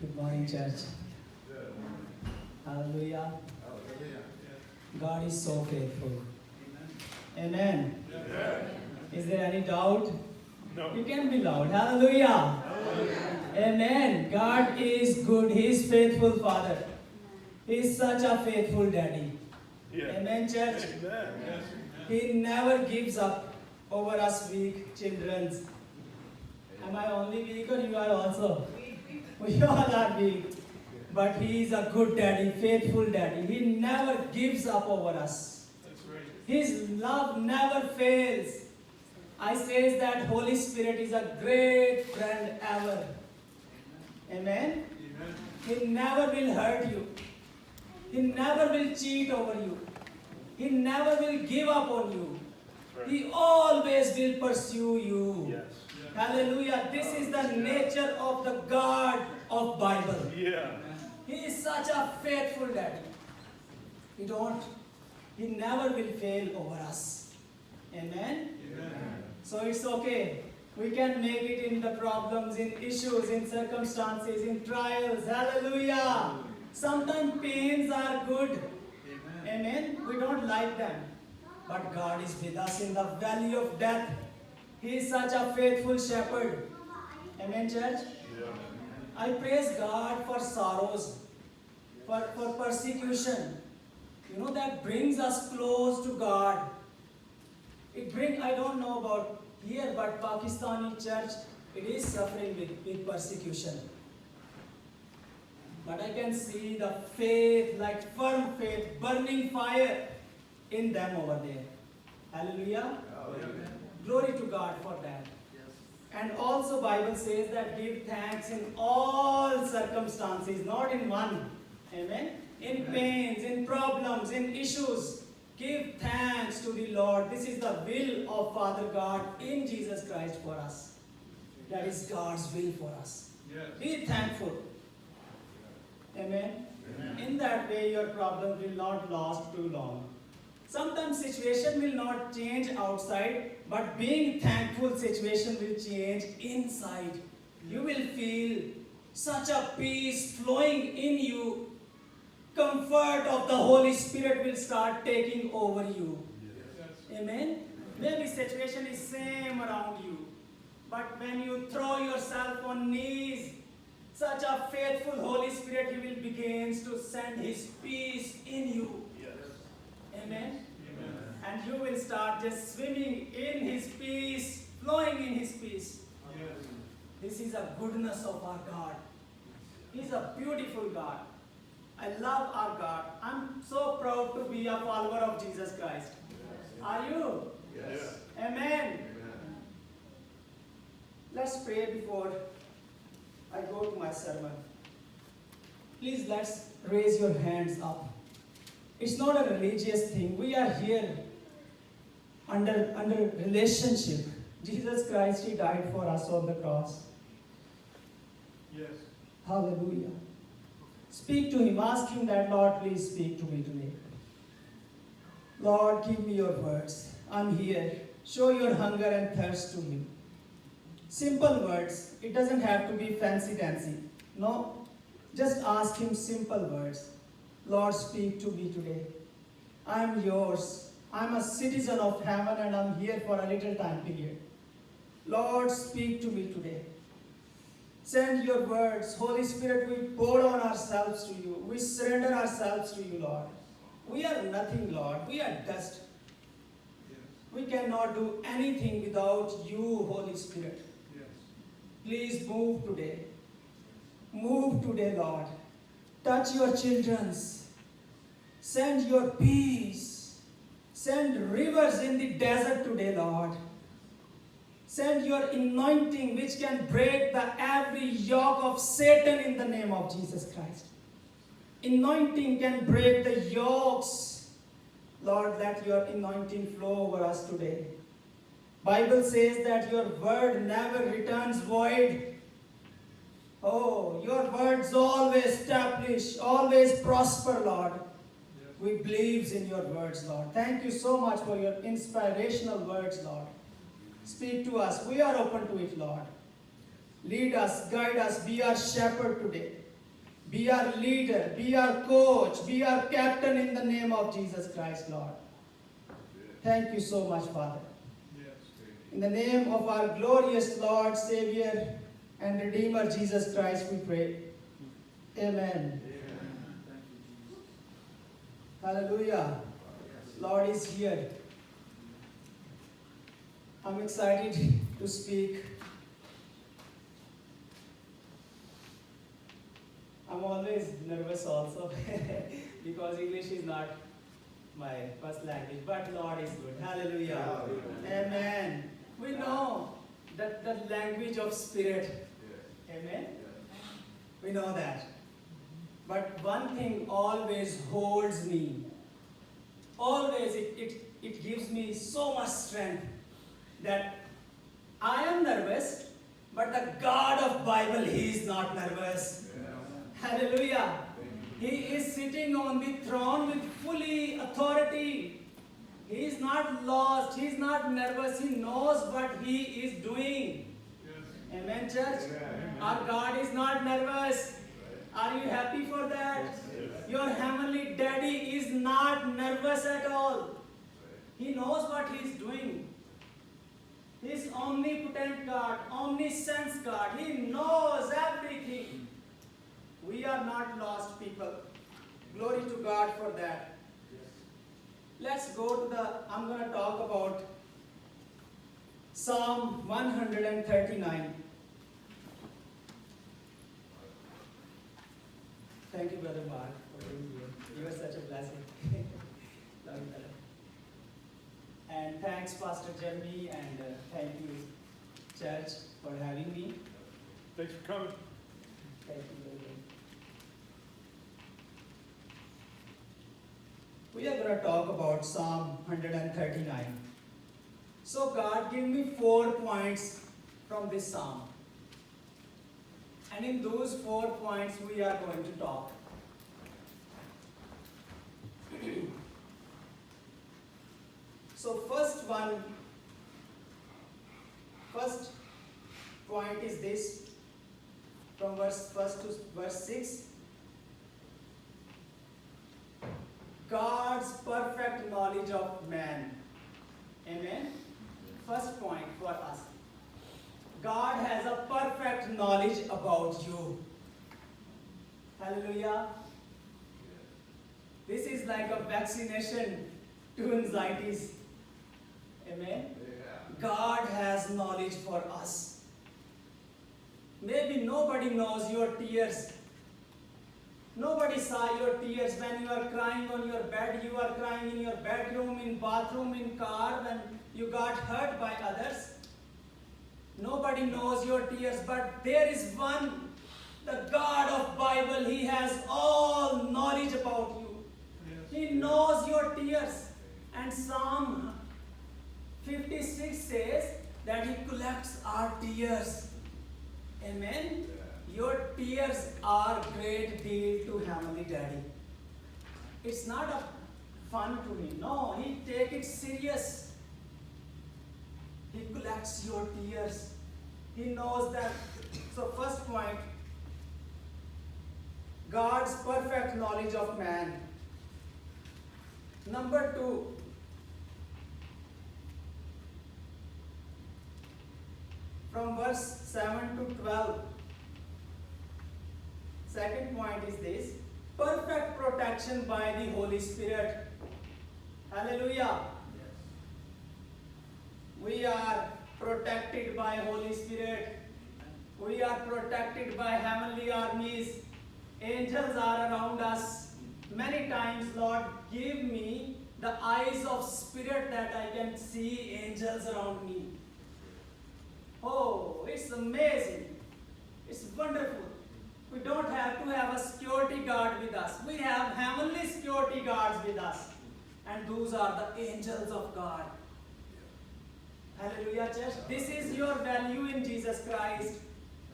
Good morning, church. Hallelujah. God is so faithful. Amen. Is there any doubt? No. You can be loud. Hallelujah. Amen. God is good. He is faithful, Father. He is such a faithful daddy. Yeah. Amen, church. Amen. Yes. He never gives up over us weak children. Am I only weak or you are also? We all are weak. But He is a good daddy, faithful daddy. He never gives up over us. That's right. His love never fails. I says that Holy Spirit is a great friend ever. Amen? Amen. He never will hurt you. He never will cheat over you. He never will give up on you. That's right. He always will pursue you. Yes. Hallelujah. This is the nature of the God of Bible. Yeah. He is such a faithful daddy. He never will fail over us. Amen? Amen. So it's okay. We can make it in the problems, in issues, in circumstances, in trials. Hallelujah. Sometimes pains are good. Amen. We don't like them. But God is with us in the valley of death. He is such a faithful shepherd. Amen, church? Yeah. I praise God for sorrows, for persecution. That brings us close to God. I don't know about here, but Pakistani church, it is suffering with persecution. But I can see the faith, like firm faith, burning fire in them over there. Hallelujah. Amen. Glory to God for that. And also Bible says that give thanks in all circumstances, not in one. Amen. In pains, in problems, in issues. Give thanks to the Lord. This is the will of Father God in Jesus Christ for us. That is God's will for us. Yes. Be thankful. Amen. Amen. In that way your problem will not last too long. Sometimes situation will not change outside, but being thankful, situation will change inside. You will feel such a peace flowing in you. Comfort of the Holy Spirit will start taking over you. Yes. Amen? Maybe situation is same around you. But when you throw yourself on knees, such a faithful Holy Spirit, He will begins to send His peace in you. Yes. Amen? Amen. And you will start just swimming in His peace, flowing in His peace. Yes. This is a goodness of our God. He's a beautiful God. I love our God. I'm so proud to be a follower of Jesus Christ. Are you? Yes. Amen. Let's pray before I go to my sermon. Please let's raise your hands up. It's not a religious thing. We are here under relationship. Jesus Christ, He died for us on the cross. Yes. Hallelujah. Speak to Him. Ask Him that, Lord, please speak to me today. Lord, give me your words. I'm here. Show your hunger and thirst to Him. Simple words. It doesn't have to be fancy-dancy. No. Just ask Him simple words. Lord, speak to me today. I'm yours. I'm a citizen of heaven and I'm here for a little time period. Lord, speak to me today. Send your words. Holy Spirit, we pour on ourselves to you. We surrender ourselves to you, Lord. We are nothing, Lord. We are dust. Yes. We cannot do anything without you, Holy Spirit. Yes. Please move today. Move today, Lord. Touch your children. Send your peace. Send rivers in the desert today, Lord. Send your anointing which can break every yoke of Satan in the name of Jesus Christ. Anointing can break the yokes. Lord, let your anointing flow over us today. Bible says that your word never returns void. Oh, your words always establish, always prosper, Lord. We believe in your words, Lord. Thank you so much for your inspirational words, Lord. Speak to us. We are open to it, Lord. Lead us, guide us, be our shepherd today. Be our leader, be our coach, be our captain in the name of Jesus Christ, Lord. Thank you so much, Father. Yes. In the name of our glorious Lord, Savior, and Redeemer Jesus Christ, we pray. Amen. Hallelujah. Lord is here. I'm excited to speak. I'm always nervous also because English is not my first language, but Lord is good. Hallelujah. Amen. We know that the language of spirit. Amen. We know that. But one thing always holds me. Always it gives me so much strength that I am nervous, but the God of Bible, He is not nervous. Hallelujah. He is sitting on the throne with fully authority. He is not lost. He is not nervous. He knows what He is doing. Yes. Amen, church? Our God is not nervous. Are you happy for that? Your heavenly daddy is not nervous at all. He knows what He is doing. He is omnipotent God, omniscience God. He knows everything. We are not lost people. Glory to God for that. Let's go to I'm going to talk about Psalm 139. Thank you, Brother Mark, for being here. You are such a blessing. Love you, brother. And thanks, Pastor Jeremy, and thank you, church, for having me. Thanks for coming. Thank you very much. We are going to talk about Psalm 139. So God gave me 4 points from this psalm. And in those 4 points we are going to talk. So first point is this, from verse 1 to verse 6. God's perfect knowledge of man. Amen. First point for us. God has a perfect knowledge about you. Hallelujah. This is like a vaccination to anxieties. Amen. God has knowledge for us. Maybe nobody knows your tears. Nobody saw your tears when you are crying on your bed. You are crying in your bedroom, in bathroom, in car, when you got hurt by others. Nobody knows your tears, but there is one, the God of Bible. He has all knowledge about you. He knows your tears. And Psalm 56 says that He collects our tears. Amen. Your tears are great deal to Heavenly Daddy. It's not a fun to me. No, He take it serious. He collects your tears. He knows that. So first point, God's perfect knowledge of man. Number 2, from verse 7 to 12. Second point is this, perfect protection by the Holy Spirit. Hallelujah. We are protected by Holy Spirit. We are protected by heavenly armies. Angels are around us. Many times, Lord, give me the eyes of spirit that I can see angels around me. Oh, it's amazing. It's wonderful. We don't have to have a security guard with us. We have heavenly security guards with us. And those are the angels of God. Hallelujah, church. This is your value in Jesus Christ.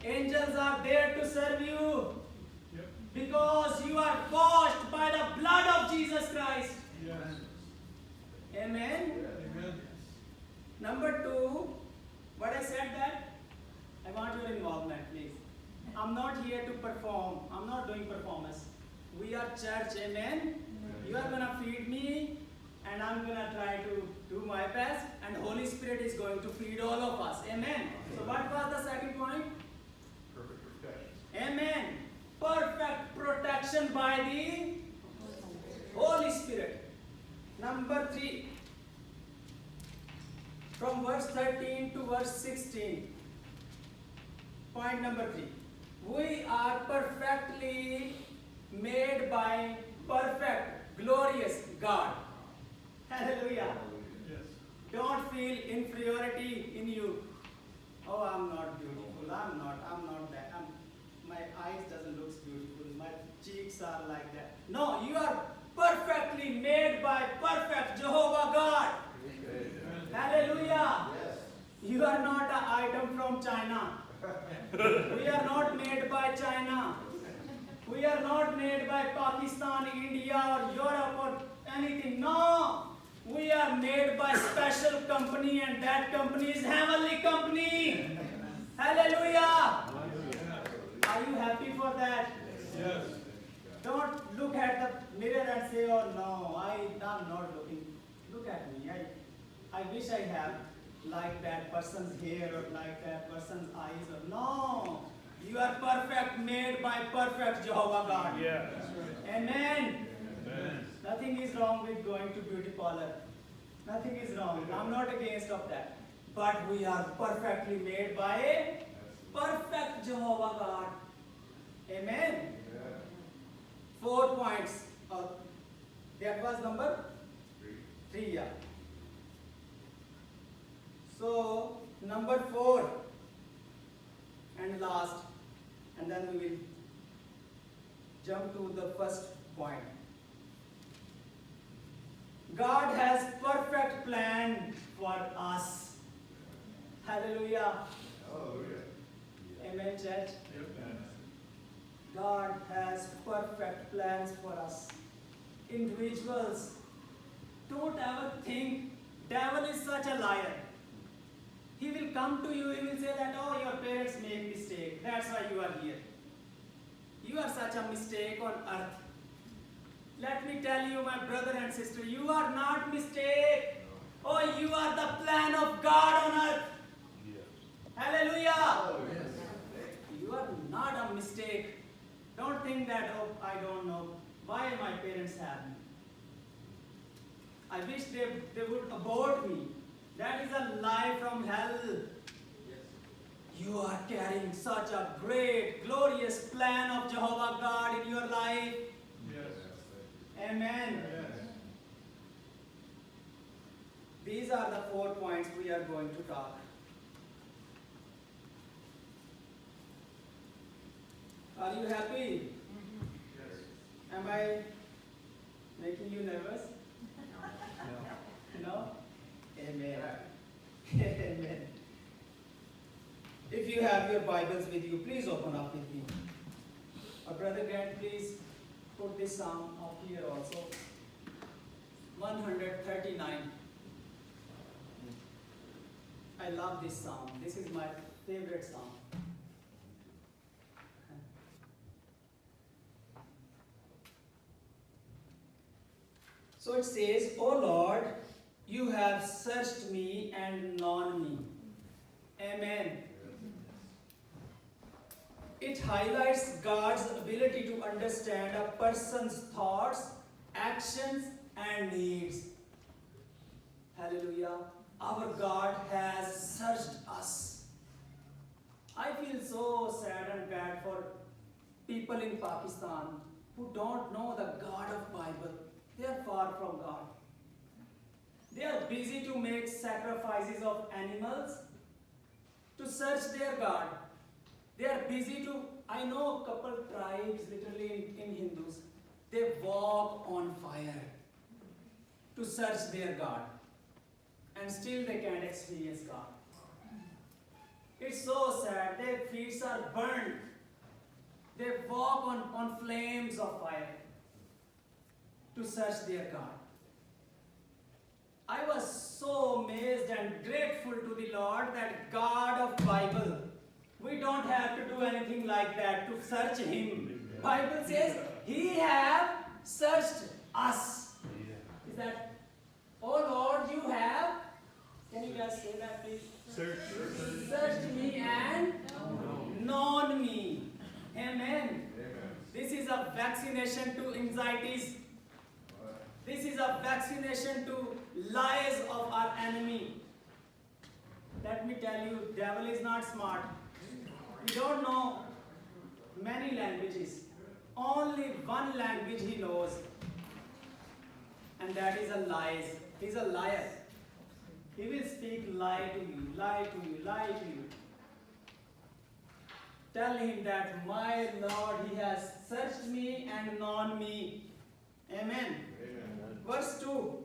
Angels are there to serve you. Yep. Because you are washed by the blood of Jesus Christ. Yes. Amen. Amen. Number 2, what I said that? I want your involvement, please. I'm I'm not here to perform. I'm not doing performance. We are church, amen? You are gonna feed me, and I'm gonna try to do my best, and Holy Spirit is going to feed all of us, amen? So what was the second point? Perfect protection. Amen. Perfect protection by the Holy Spirit. Number 3. From verse 13 to verse 16. Point number 3. We are perfectly made by perfect, glorious God. Hallelujah. Yes. Don't feel inferiority in you. Oh, I'm not beautiful. I'm not that. My eyes doesn't look beautiful. My cheeks are like that. No, you are perfectly made by perfect Jehovah God. Hallelujah. You are not an item from China. We are not made by China. We are not made by Pakistan, India, or Europe, or anything. No. We are made by special company, and that company is heavenly company. Hallelujah. Are you happy for that? Yes. Don't look at the mirror and say, oh no, I'm not looking. Look at me. I wish I have like that person's hair or like that person's eyes. Or no. You are perfect, made by perfect Jehovah God. Yes. Amen. Amen. Nothing is wrong with going to beauty parlor. Nothing is wrong. I'm not against of that. But we are perfectly made by a perfect Jehovah God. Amen. 4 points. That was number 3. Yeah. So number 4 and last, and then we will jump to the first point. God has perfect plan for us. Hallelujah. Amen, church. God has perfect plans for us. Individuals, don't ever think devil is such a liar. He will come to you, he will say that, oh, your parents made mistake. That's why you are here. You are such a mistake on earth. Let me tell you, my brother and sister, you are not mistake. Oh, you are the plan of God on earth. Hallelujah. You are not a mistake. Don't think that, oh, I don't know. Why my parents have me? I wish they would abort me. That is a lie from hell. You are carrying such a great, glorious plan of Jehovah God in your life. Yes. Amen. Yes. These are the 4 points we are going to talk. Are you happy? Yes. Am I making you nervous? No? Amen. Amen. If you have your Bibles with you, please open up with me. Brother Grant, please put this psalm up here also. 139. I love this psalm. This is my favorite psalm. So it says, O Lord, you have searched me and known me. Amen. It highlights God's ability to understand a person's thoughts, actions, and needs. Hallelujah. Our God has searched us. I feel so sad and bad for people in Pakistan who don't know the God of Bible. They are far from God. They are busy to make sacrifices of animals to search their God. They are busy to, I know a couple tribes literally in Hindus, they walk on fire to search their God. And still they can't experience God. It's so sad. Their feet are burned. They walk on flames of fire to search their God. I was so amazed and grateful to the Lord that God of Bible, We don't have to do anything like that to search him. Bible says he have searched us. Is that, oh Lord, you have, can you guys say that please? Searched me and known me. Amen. This is a vaccination to anxieties. This is a vaccination to lies of our enemy. Let me tell you, devil is not smart. He don't know many languages. Only one language he knows. And that is a lies. He's a liar. He will speak lie to you, lie to you, lie to you. Tell him that my Lord, he has searched me and known me. Amen. Verse 2.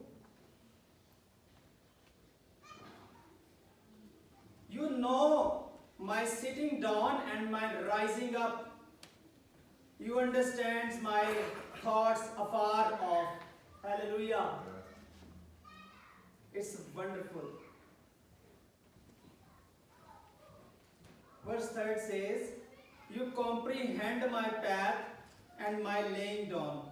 You know my sitting down and my rising up. You understand my thoughts afar off. Hallelujah. It's wonderful. Verse 3 says, you comprehend my path and my laying down,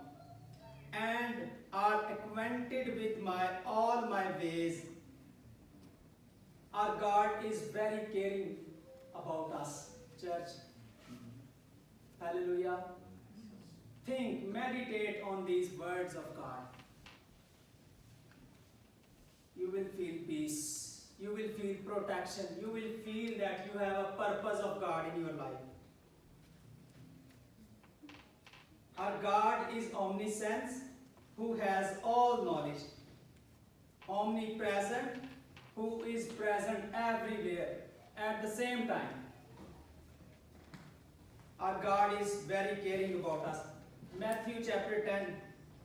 and are acquainted with all my ways. Our God is very caring about us, church. Hallelujah. Think, meditate on these words of God. You will feel peace. You will feel protection. You will feel that you have a purpose of God in your life. Our God is omniscient, who has all knowledge. Omnipresent, who is present everywhere at the same time. Our God is very caring about us. Matthew chapter 10